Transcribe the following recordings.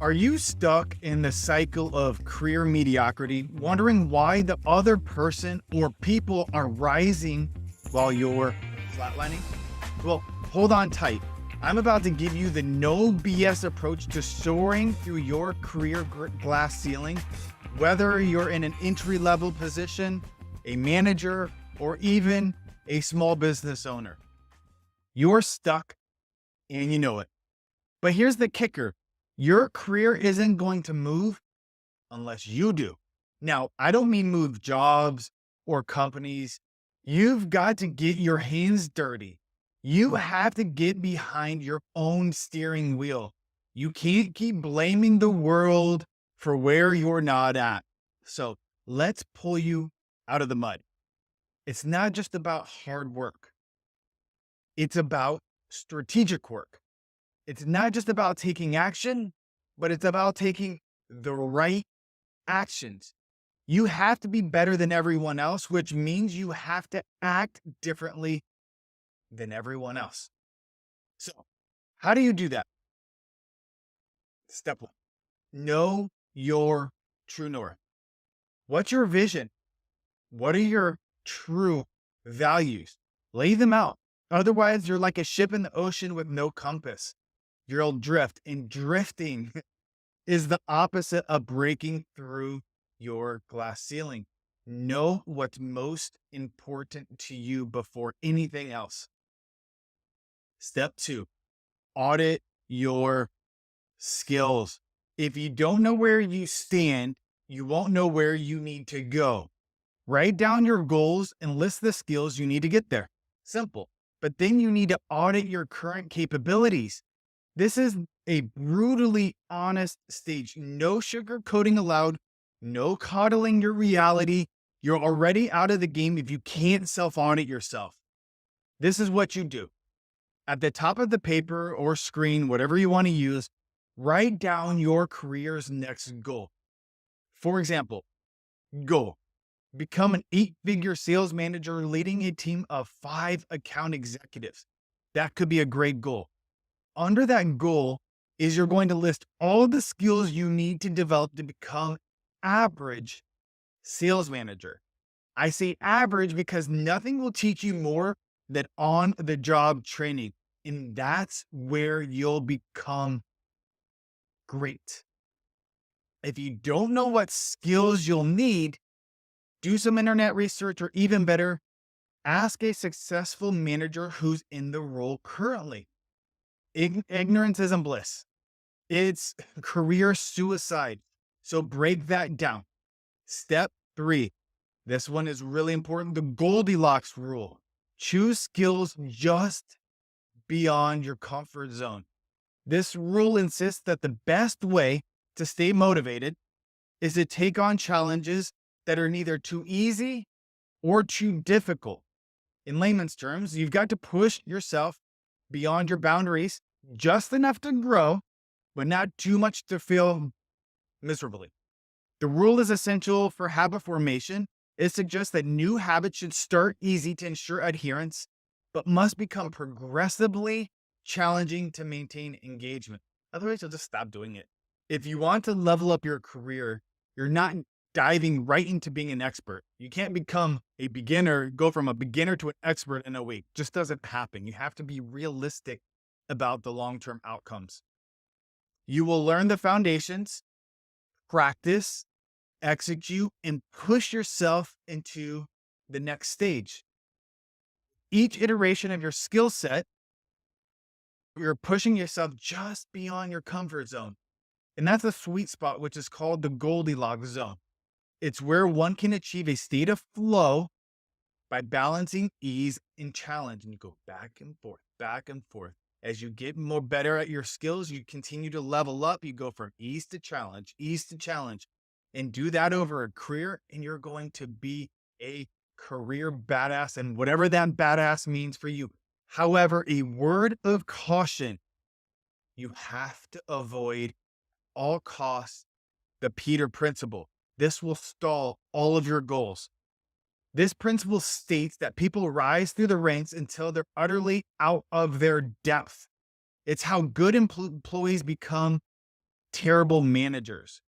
Are you stuck in the cycle of career mediocrity, wondering why the other person or people are rising while you're flatlining? Well, hold on tight. I'm about to give you the no BS approach to soaring through your career glass ceiling, whether you're in an entry level position, a manager, or even a small business owner. You're stuck and you know it. But here's the kicker. Your career isn't going to move unless you do. Now, I don't mean move jobs or companies. You've got to get your hands dirty. You have to get behind your own steering wheel. You can't keep blaming the world for where you're not at. So let's pull you out of the mud. It's not just about hard work. It's about strategic work. It's not just about taking action, but it's about taking the right actions. You have to be better than everyone else, which means you have to act differently than everyone else. So, how do you do that? Step one, know your true north. What's your vision? What are your true values? Lay them out. Otherwise, you're like a ship in the ocean with no compass. You'll drift, and drifting is the opposite of breaking through your glass ceiling. Know what's most important to you before anything else. Step two, audit your skills. If you don't know where you stand, you won't know where you need to go. Write down your goals and list the skills you need to get there. Simple. But then you need to audit your current capabilities. This is a brutally honest stage. No sugarcoating allowed. No coddling your reality. You're already out of the game if you can't self-audit yourself. This is what you do. At the top of the paper or screen, whatever you want to use, write down your career's next goal. For example, goal: become an 8-figure sales manager leading a team of 5 account executives. That could be a great goal. Under that goal is you're going to list all of the skills you need to develop to become average sales manager. I say average because nothing will teach you more than on the job training. And that's where you'll become great. If you don't know what skills you'll need, do some internet research, or even better, ask a successful manager who's in the role currently. Ignorance isn't bliss. It's career suicide. So break that down. Step 3. This one is really important. The Goldilocks rule. Choose skills just beyond your comfort zone. This rule insists that the best way to stay motivated is to take on challenges that are neither too easy or too difficult. In layman's terms, you've got to push yourself beyond your boundaries just enough to grow, but not too much to feel miserably. The rule is essential for habit formation. It suggests that new habits should start easy to ensure adherence, but must become progressively challenging to maintain engagement. Otherwise, you'll just stop doing it. If you want to level up your career, you're not diving right into being an expert. You can't become a beginner, go from a beginner to an expert in a week. Just doesn't happen. You have to be realistic about the long-term outcomes. You will learn the foundations, practice, execute, and push yourself into the next stage. Each iteration of your skill set, you're pushing yourself just beyond your comfort zone. And that's a sweet spot, which is called the Goldilocks zone. It's where one can achieve a state of flow by balancing ease and challenge. And you go back and forth, back and forth. As you get more better at your skills, you continue to level up. You go from ease to challenge, and do that over a career. And you're going to be a career badass, and whatever that badass means for you. However, a word of caution: you have to avoid all costs the Peter principle. This will stall all of your goals. This principle states that people rise through the ranks until they're utterly out of their depth. It's how good employees become terrible managers.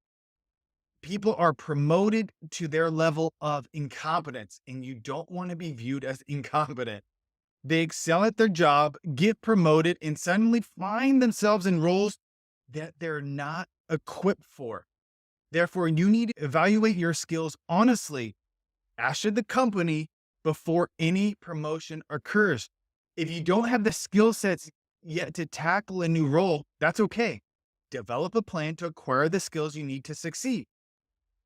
People are promoted to their level of incompetence, and you don't want to be viewed as incompetent. They excel at their job, get promoted, and suddenly find themselves in roles that they're not equipped for. Therefore, you need to evaluate your skills honestly. Ask the company before any promotion occurs. If you don't have the skill sets yet to tackle a new role, that's okay. Develop a plan to acquire the skills you need to succeed.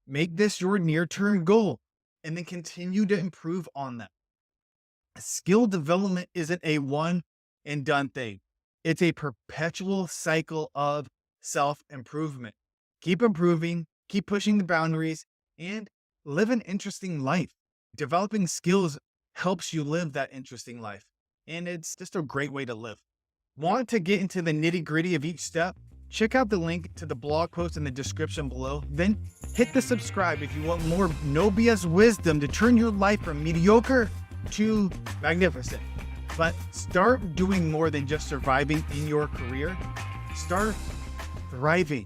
Make this your near-term goal, and then continue to improve on them. Skill development isn't a one and done thing. It's a perpetual cycle of self-improvement. Keep improving, keep pushing the boundaries, and live an interesting life. Developing skills helps you live that interesting life, and it's just a great way to live. Want to get into the nitty-gritty of each step? Check out the link to the blog post in the description below. Then hit the subscribe if you want more no BS wisdom to turn your life from mediocre to magnificent. But start doing more than just surviving in your career. Start thriving.